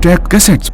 Audiotek Cassettes.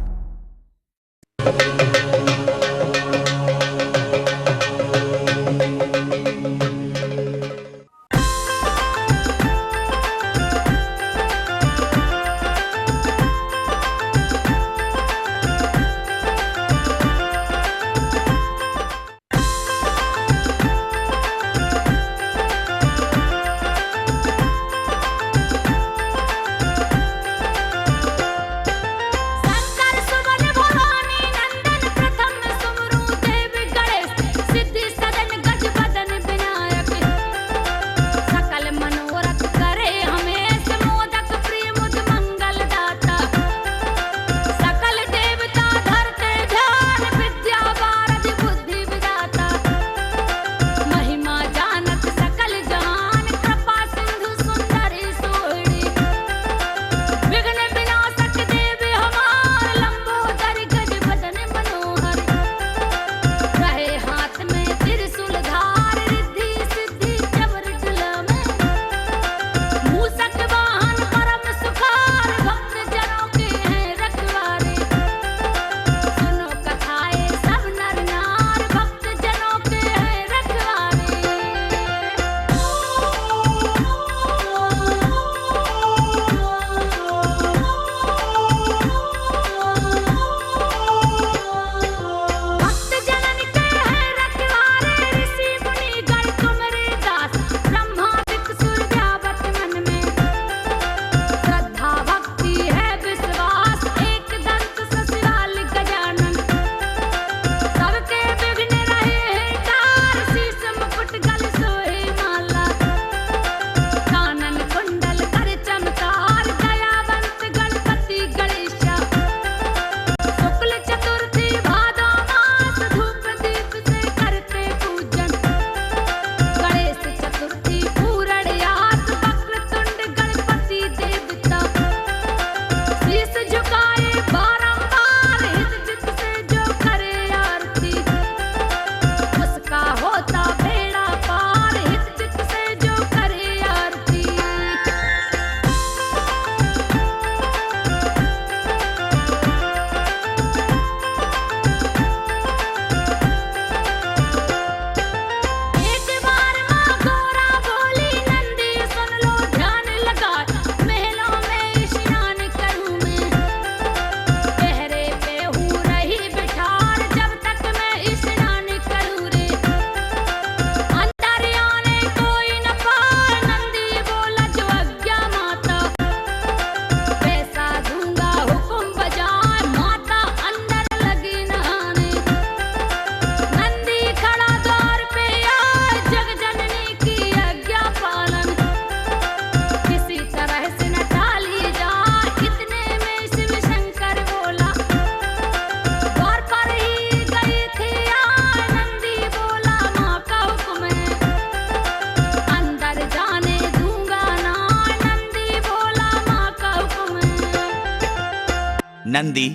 Nandi,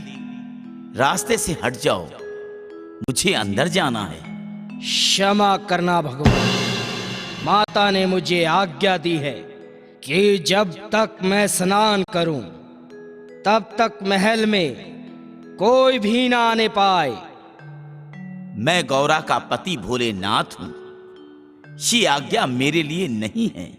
रास्ते से हट जाओ, मुझे अंदर जाना है। क्षमा करना भगवान, माता ने मुझे आज्ञा दी है कि जब तक मैं स्नान करूं तब तक महल में कोई भी ना आने पाए। मैं गौरा का पति भोलेनाथ हूं, ये आज्ञा मेरे लिए नहीं है।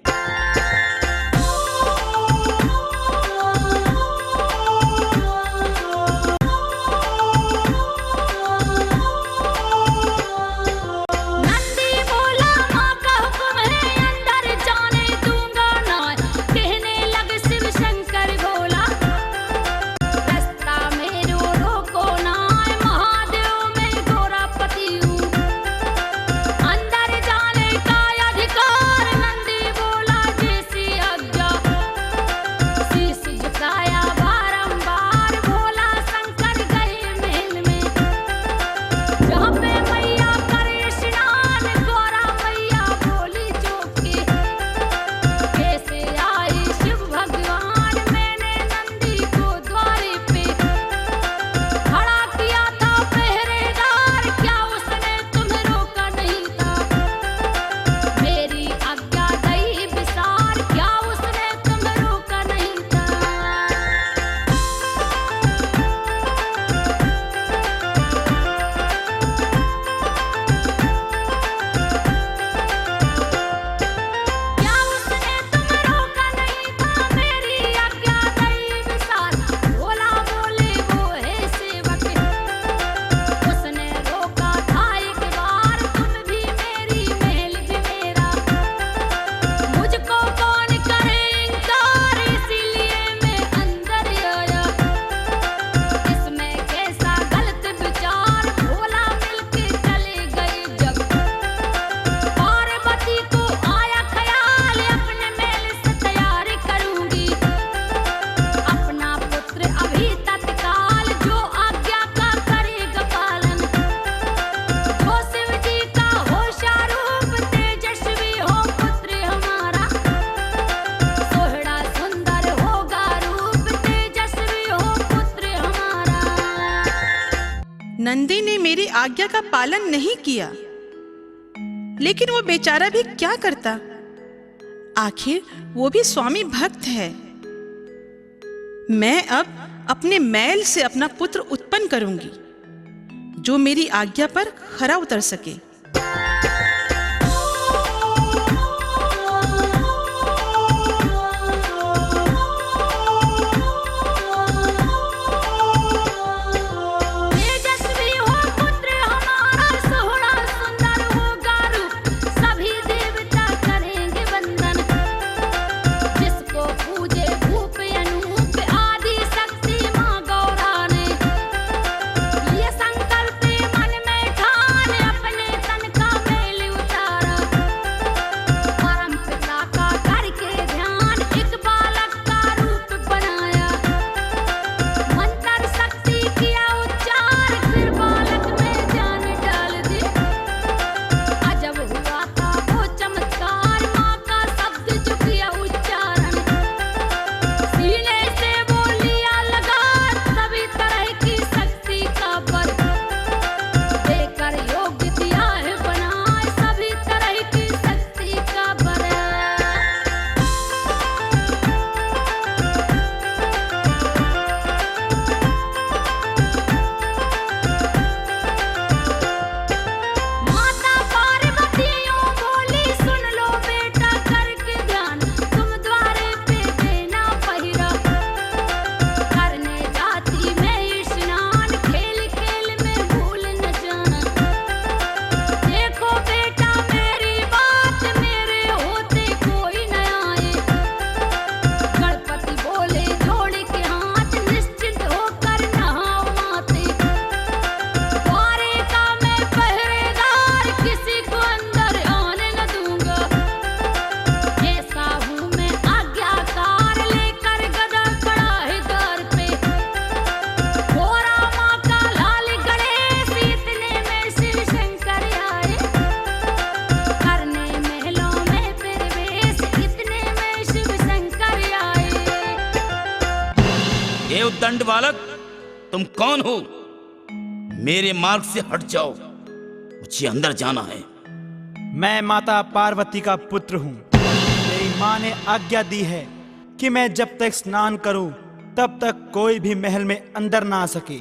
मेरी आज्ञा का पालन नहीं किया। लेकिन वो बेचारा भी क्या करता, आखिर वो भी स्वामी भक्त है। मैं अब अपने मैल से अपना पुत्र उत्पन्न करूंगी जो मेरी आज्ञा पर खरा उतर सके। दंड बालक, तुम कौन हो? मेरे मार्ग से हट जाओ, मुझे अंदर जाना है। मैं माता पार्वती का पुत्र हूँ। मेरी माँ ने आज्ञा दी है कि मैं जब तक स्नान करूं तब तक कोई भी महल में अंदर ना आ सके।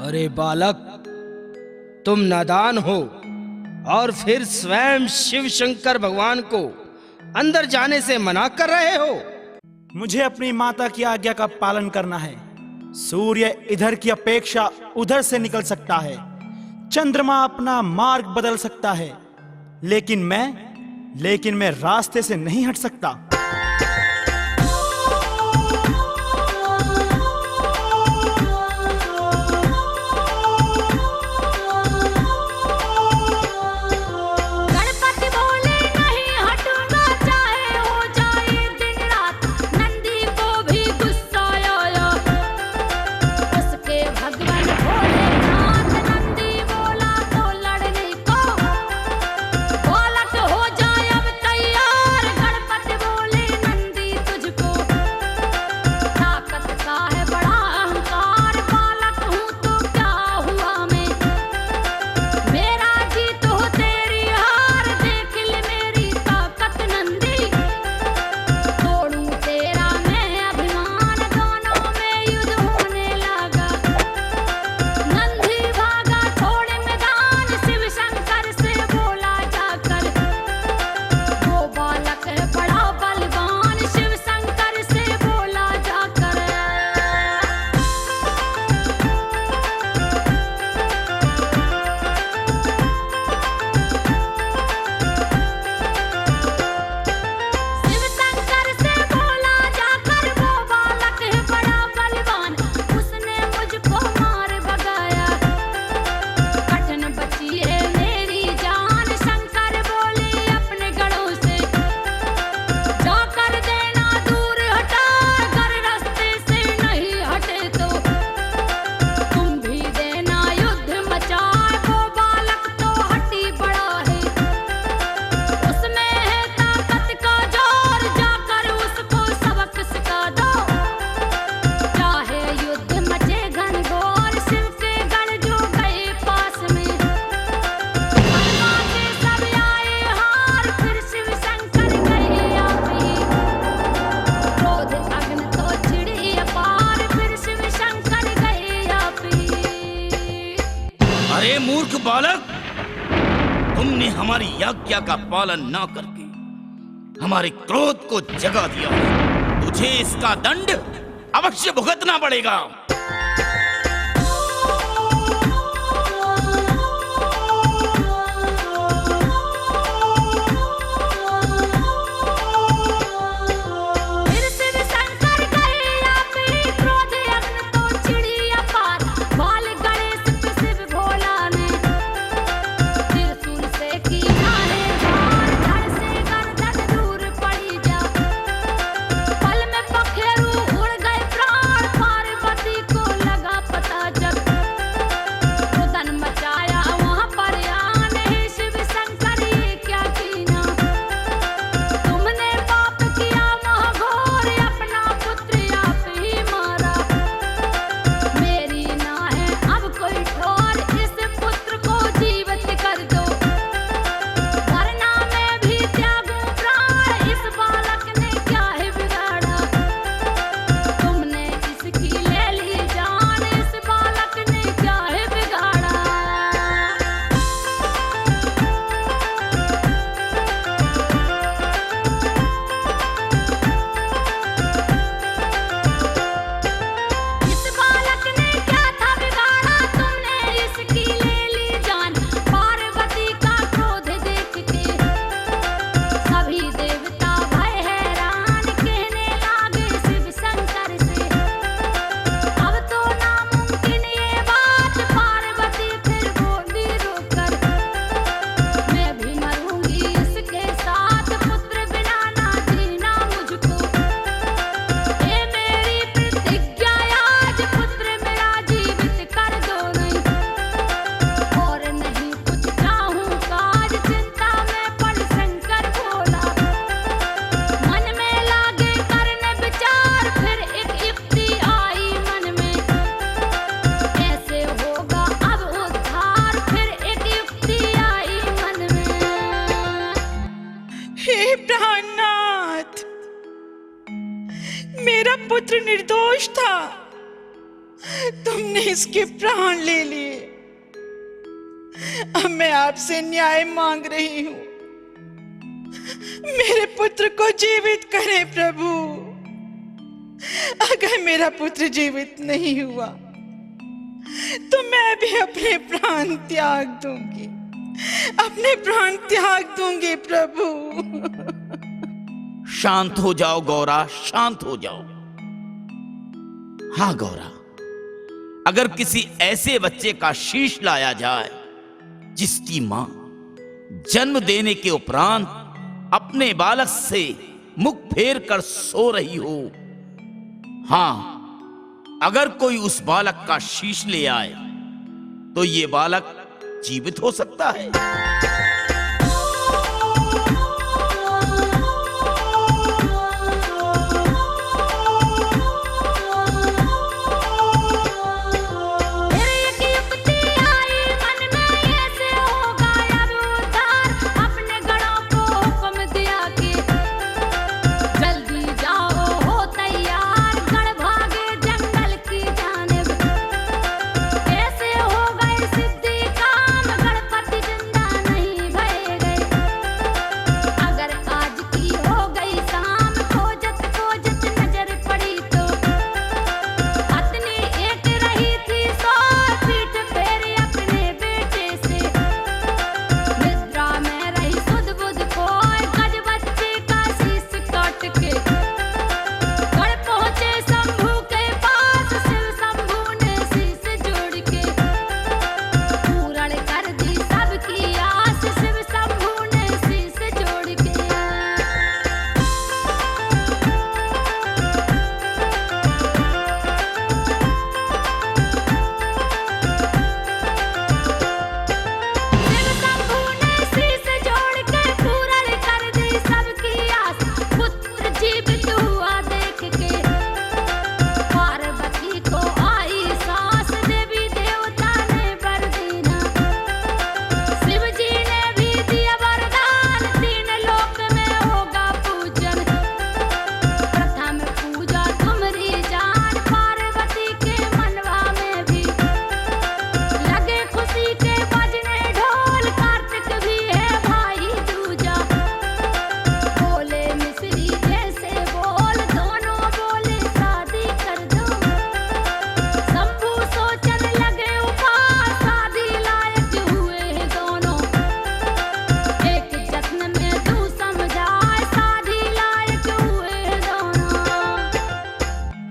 अरे बालक, तुम नादान हो और फिर स्वयं शिव शंकर भगवान को अंदर जाने से मना कर रहे हो। मुझे अपनी माता की आज्ञा का पालन करना है। सूर्य इधर की अपेक्षा उधर से निकल सकता है, चंद्रमा अपना मार्ग बदल सकता है, लेकिन मैं रास्ते से नहीं हट सकता। मूर्ख बालक, तुमने हमारी आज्ञा का पालन न करके हमारे क्रोध को जगा दिया। तुझे इसका दंड अवश्य भुगतना पड़ेगा। मेरा पुत्र निर्दोष था, तुमने इसके प्राण ले लिए। अब मैं आपसे न्याय मांग रही हूं, मेरे पुत्र को जीवित करें प्रभु। अगर मेरा पुत्र जीवित नहीं हुआ तो मैं भी अपने प्राण त्याग दूंगी, अपने प्राण त्याग दूंगी प्रभु। शांत हो जाओ गौरा, शांत हो जाओ। हाँ गौरा, अगर किसी ऐसे बच्चे का शीश लाया जाए जिसकी मां जन्म देने के उपरांत अपने बालक से मुख फेर कर सो रही हो, हाँ, अगर कोई उस बालक का शीश ले आए तो ये बालक जीवित हो सकता है।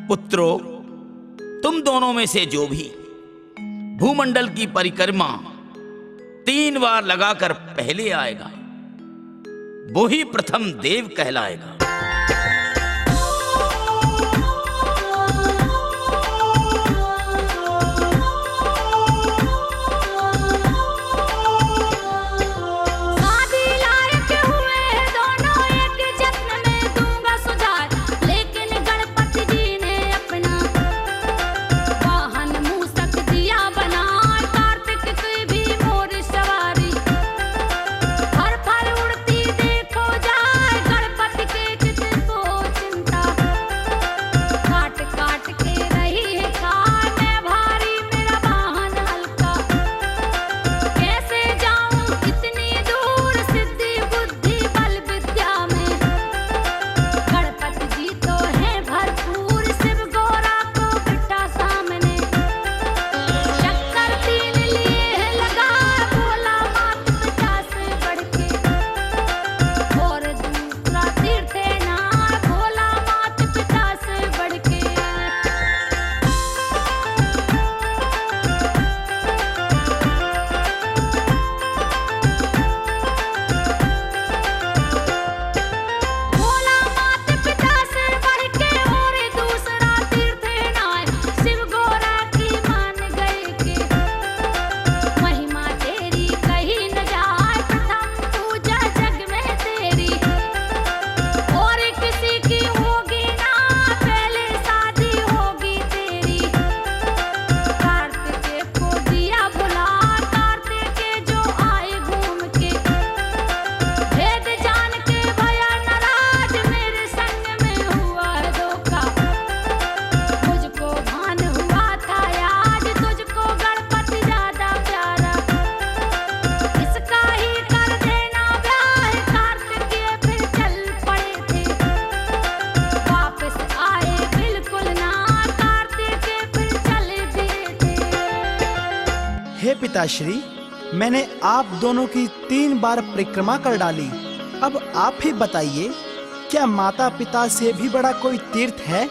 पुत्रों, तुम दोनों में से जो भी भूमंडल की परिक्रमा 3 बार लगाकर पहले आएगा वो ही प्रथम देव कहलाएगा। के पिताश्री, मैंने आप दोनों की 3 बार परिक्रमा कर डाली। अब आप ही बताइए, क्या माता पिता से भी बड़ा कोई तीर्थ है?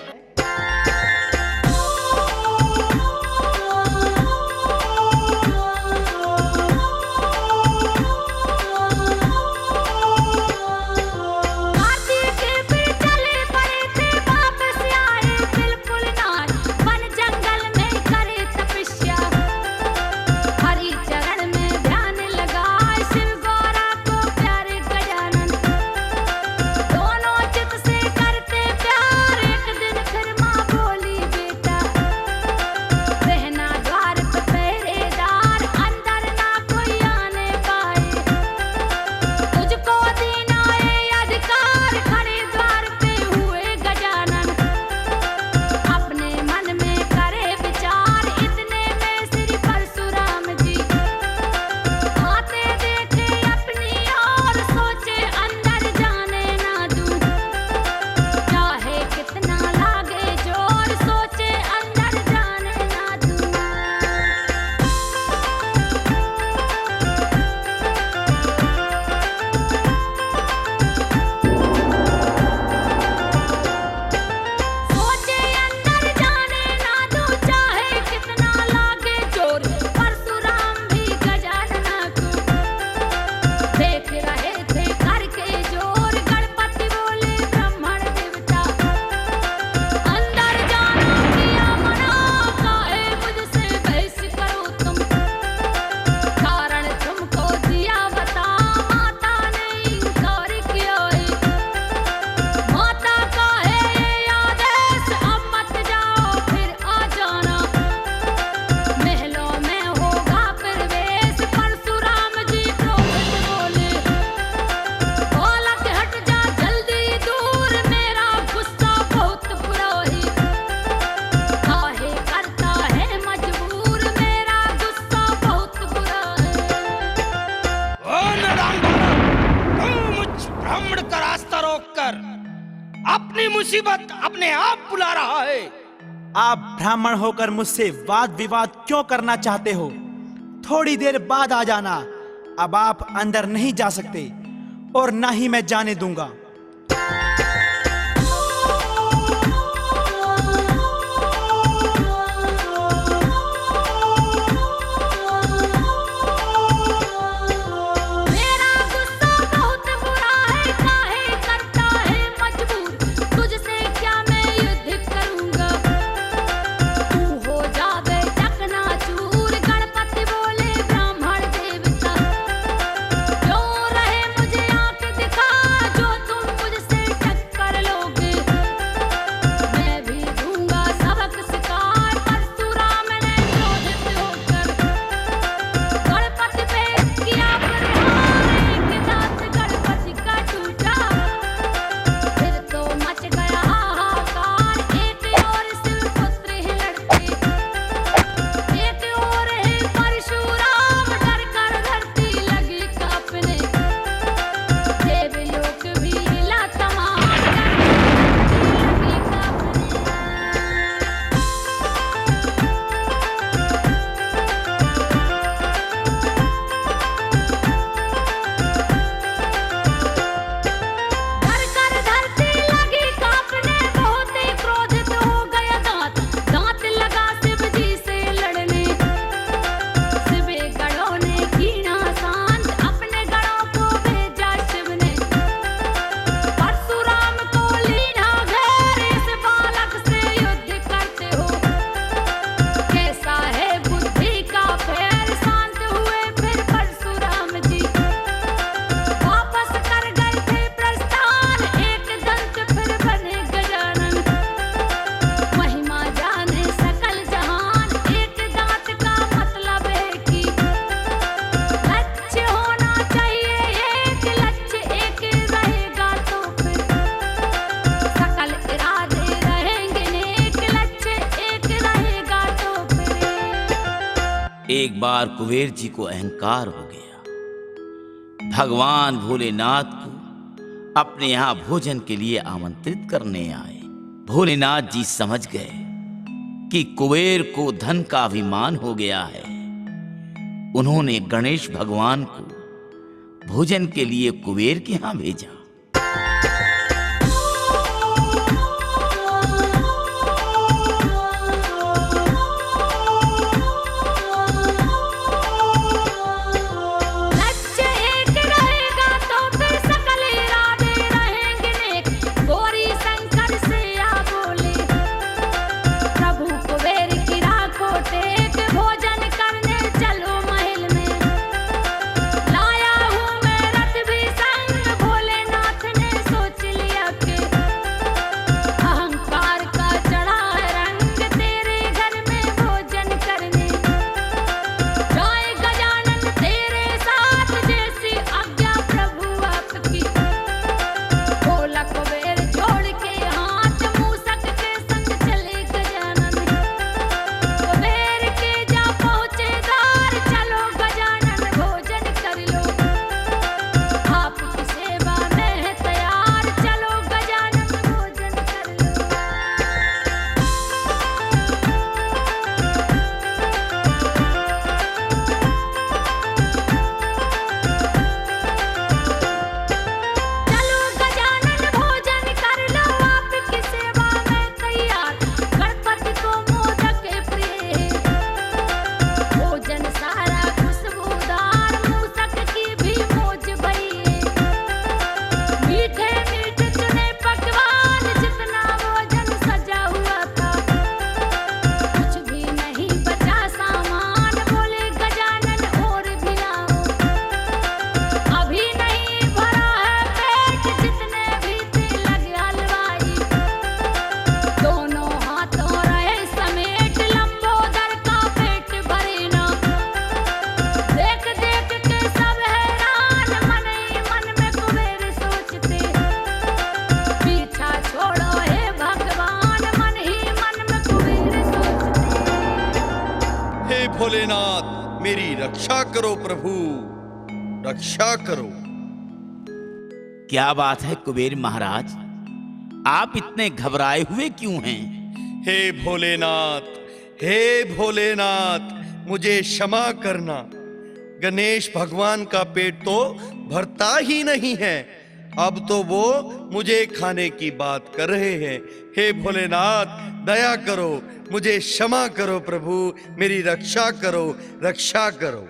अपनी मुसीबत अपने आप बुला रहा है। आप ब्राह्मण होकर मुझसे वाद विवाद क्यों करना चाहते हो? थोड़ी देर बाद आ जाना। अब आप अंदर नहीं जा सकते और ना ही मैं जाने दूंगा। एक बार कुबेर जी को अहंकार हो गया। भगवान भोलेनाथ को अपने यहां भोजन के लिए आमंत्रित करने आए। भोलेनाथ जी समझ गए कि कुबेर को धन का अभिमान हो गया है। उन्होंने गणेश भगवान को भोजन के लिए कुबेर के यहां भेजा। भोलेनाथ मेरी रक्षा करो प्रभु, रक्षा करो। क्या बात है कुबेर महाराज, आप इतने घबराए हुए क्यों हैं? हे भोलेनाथ, हे भोलेनाथ, मुझे क्षमा करना। गणेश भगवान का पेट तो भरता ही नहीं है, अब तो वो मुझे खाने की बात कर रहे हैं। हे भोलेनाथ दया करो, मुझे क्षमा करो प्रभु, मेरी रक्षा करो, रक्षा करो।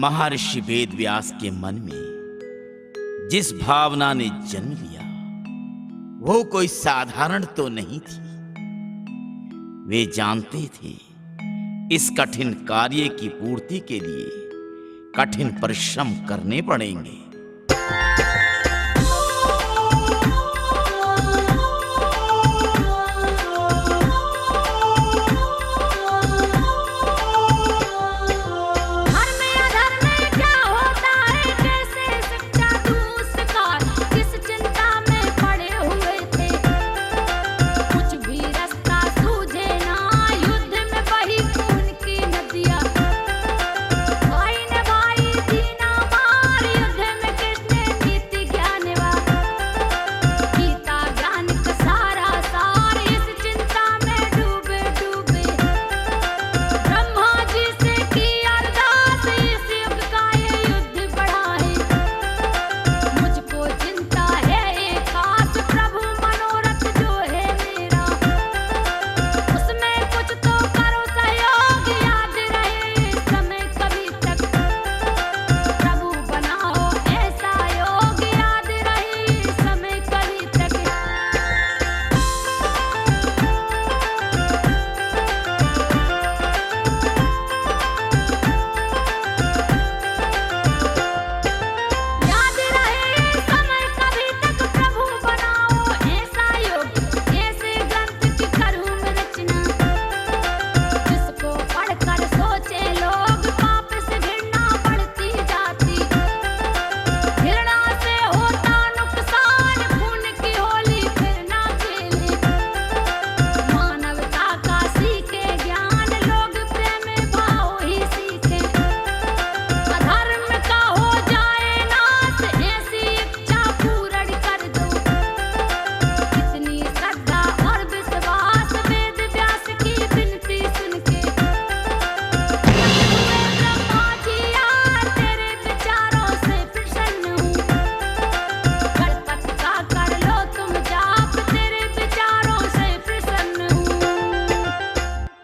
महर्षि वेदव्यास के मन में जिस भावना ने जन्म लिया वो कोई साधारण तो नहीं थी। वे जानते थे इस कठिन कार्य की पूर्ति के लिए कठिन परिश्रम करने पड़ेंगे।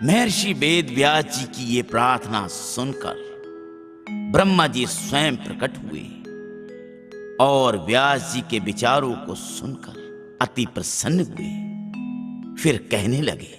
महर्षि वेद व्यास जी की ये प्रार्थना सुनकर ब्रह्मा जी स्वयं प्रकट हुए और व्यास जी के विचारों को सुनकर अति प्रसन्न हुए। फिर कहने लगे,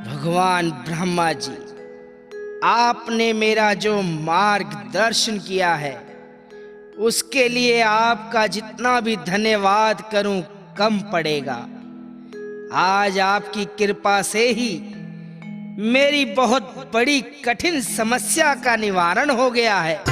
भगवान ब्रह्मा जी, आपने मेरा जो मार्गदर्शन किया है उसके लिए आपका जितना भी धन्यवाद करूं कम पड़ेगा। आज आपकी कृपा से ही मेरी बहुत बड़ी कठिन समस्या का निवारण हो गया है।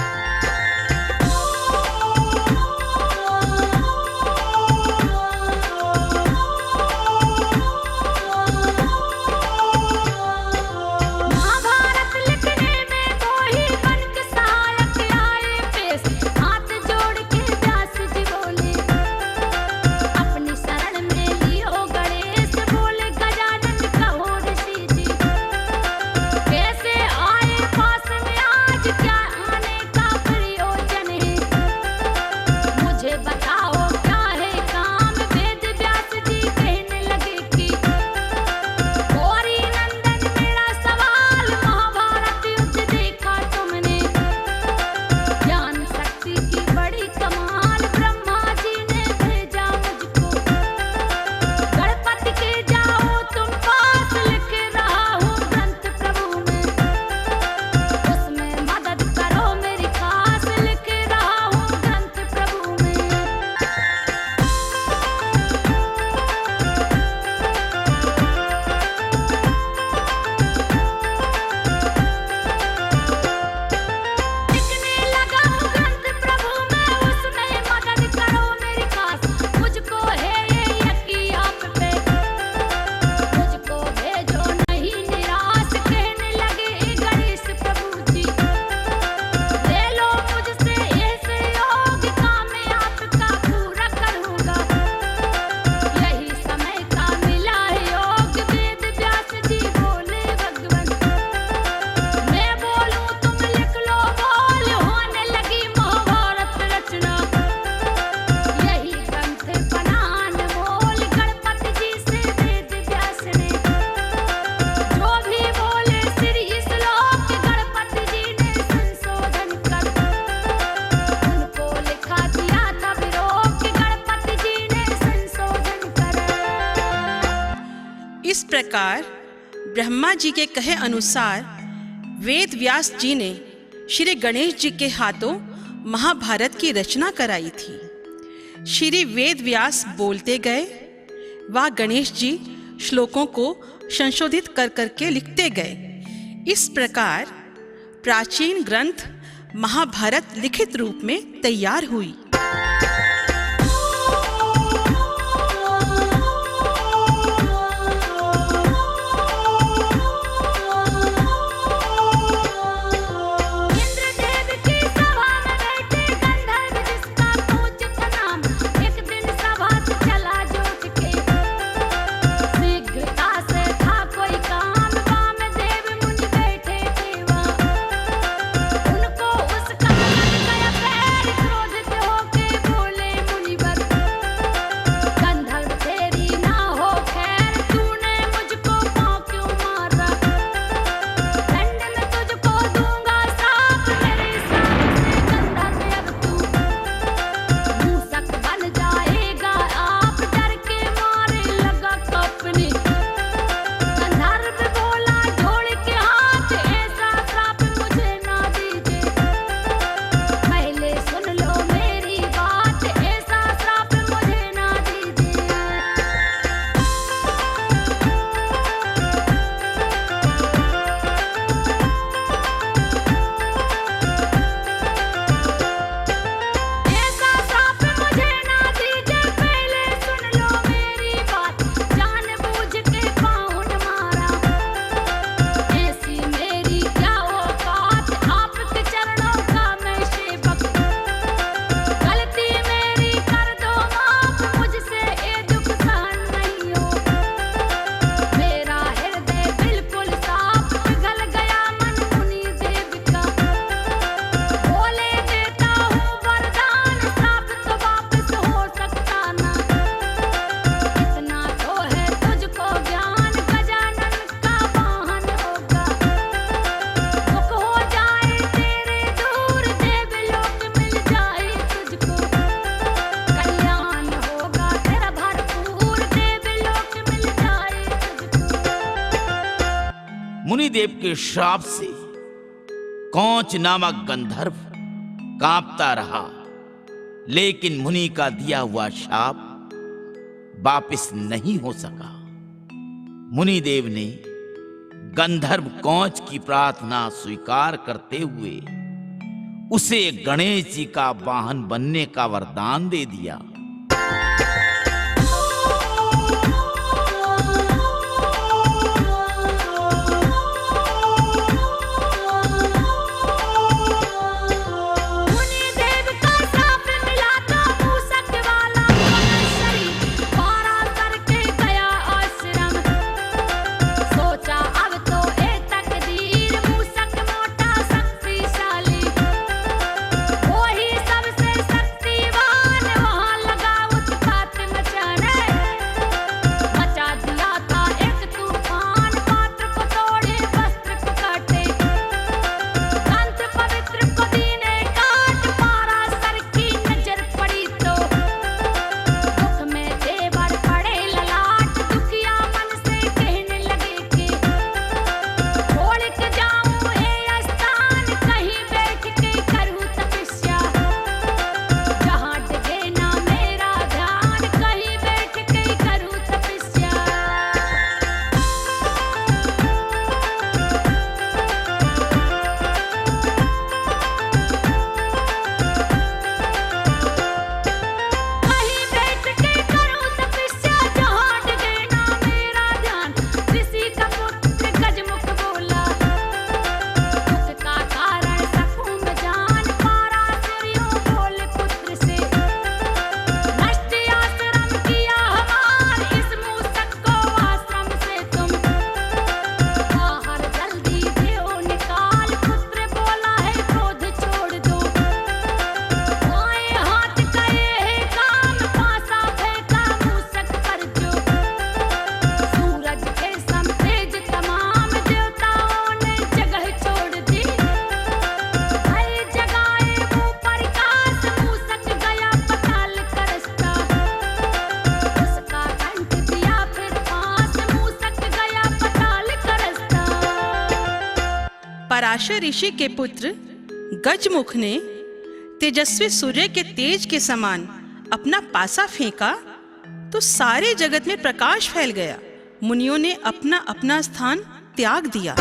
इस प्रकार ब्रह्मा जी के कहे अनुसार वेद व्यास जी ने श्री गणेश जी के हाथों महाभारत की रचना कराई थी। श्री वेद व्यास बोलते गए, वह गणेश जी श्लोकों को संशोधित कर करके लिखते गए। इस प्रकार प्राचीन ग्रंथ महाभारत लिखित रूप में तैयार हुई। मुनिदेव के श्राप से कौच नामक गंधर्व कांपता रहा, लेकिन मुनि का दिया हुआ शाप वापस नहीं हो सका। मुनिदेव ने गंधर्व कौच की प्रार्थना स्वीकार करते हुए उसे गणेश जी का वाहन बनने का वरदान दे दिया। पराशर ऋषि के पुत्र गजमुख ने तेजस्वी सूर्य के तेज के समान अपना पासा फेंका तो सारे जगत में प्रकाश फैल गया। मुनियों ने अपना अपना स्थान त्याग दिया।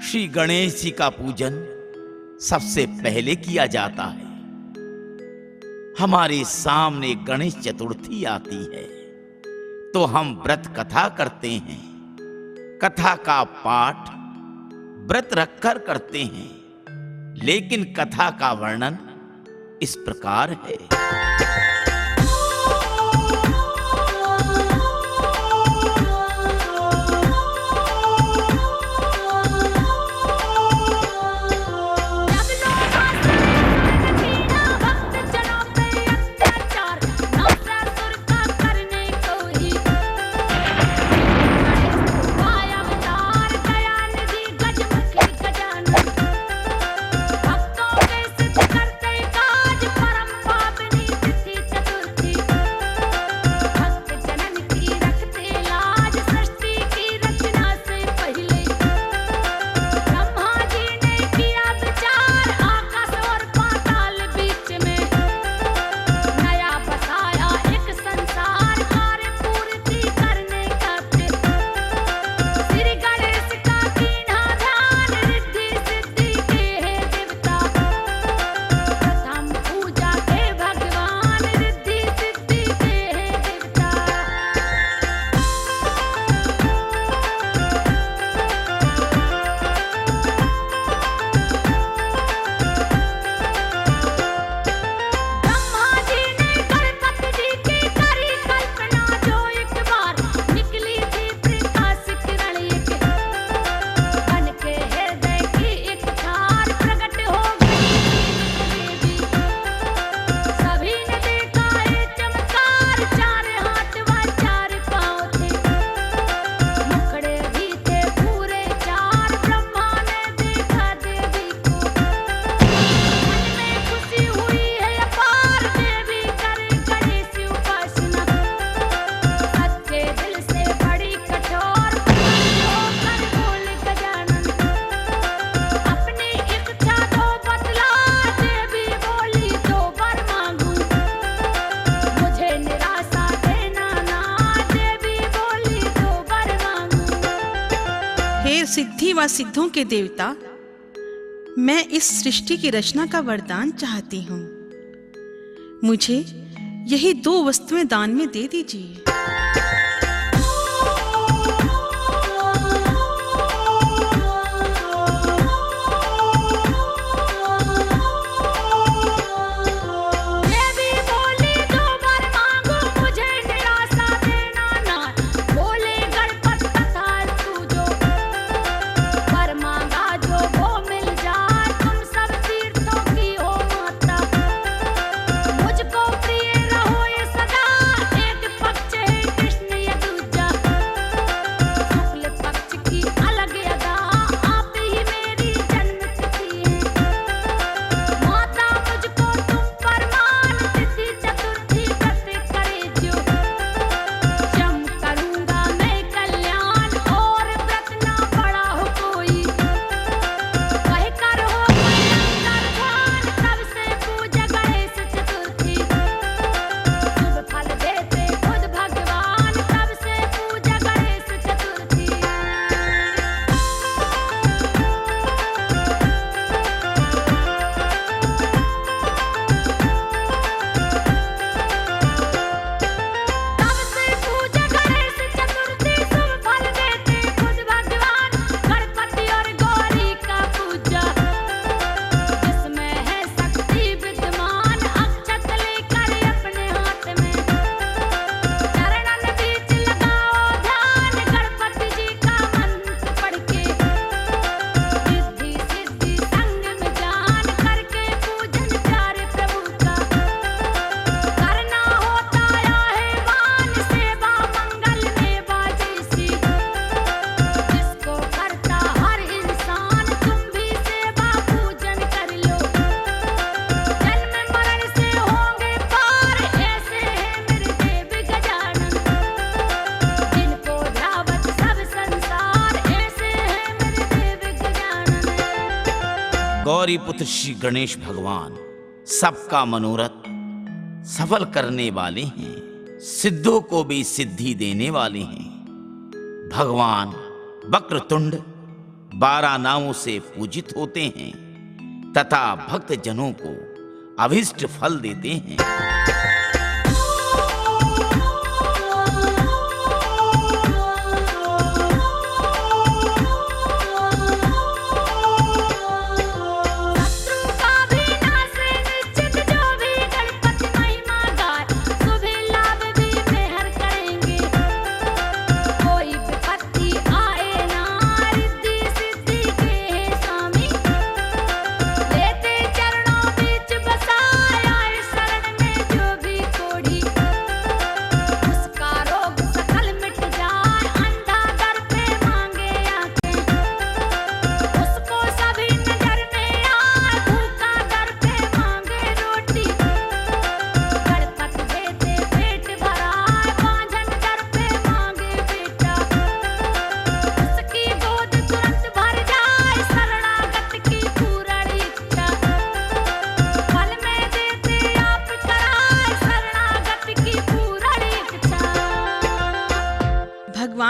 श्री गणेश जी का पूजन सबसे पहले किया जाता है। हमारे सामने गणेश चतुर्थी आती है तो हम व्रत कथा करते हैं। कथा का पाठ व्रत रखकर करते हैं, लेकिन कथा का वर्णन इस प्रकार है। सिद्धि व सिद्धों के देवता, मैं इस सृष्टि की रचना का वरदान चाहती हूँ। मुझे यही 2 वस्तुएं दान में दे दीजिए। गौरी पुत्र श्री गणेश भगवान सबका मनोरथ सफल करने वाले हैं, सिद्धों को भी सिद्धि देने वाले हैं। भगवान वक्रतुंड 12 नामों से पूजित होते हैं तथा भक्त जनों को अभिष्ट फल देते हैं। शत्रु का भी नाश निश्चित जो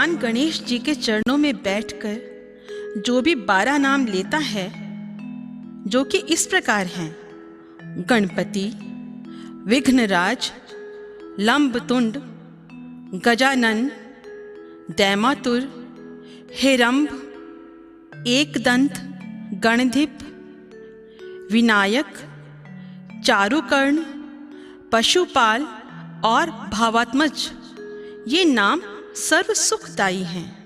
भगवान गणेश जी के चरणों में बैठकर जो भी 12 नाम लेता है, जो कि इस प्रकार हैं: गणपति, विघ्नराज, लंबतुंड, गजानन, दैमातुर, हेरंब, एकदंत, गणधिप, विनायक, चारुकर्ण, पशुपाल और भावात्मज, ये नाम सर्व सुखदायी हैं।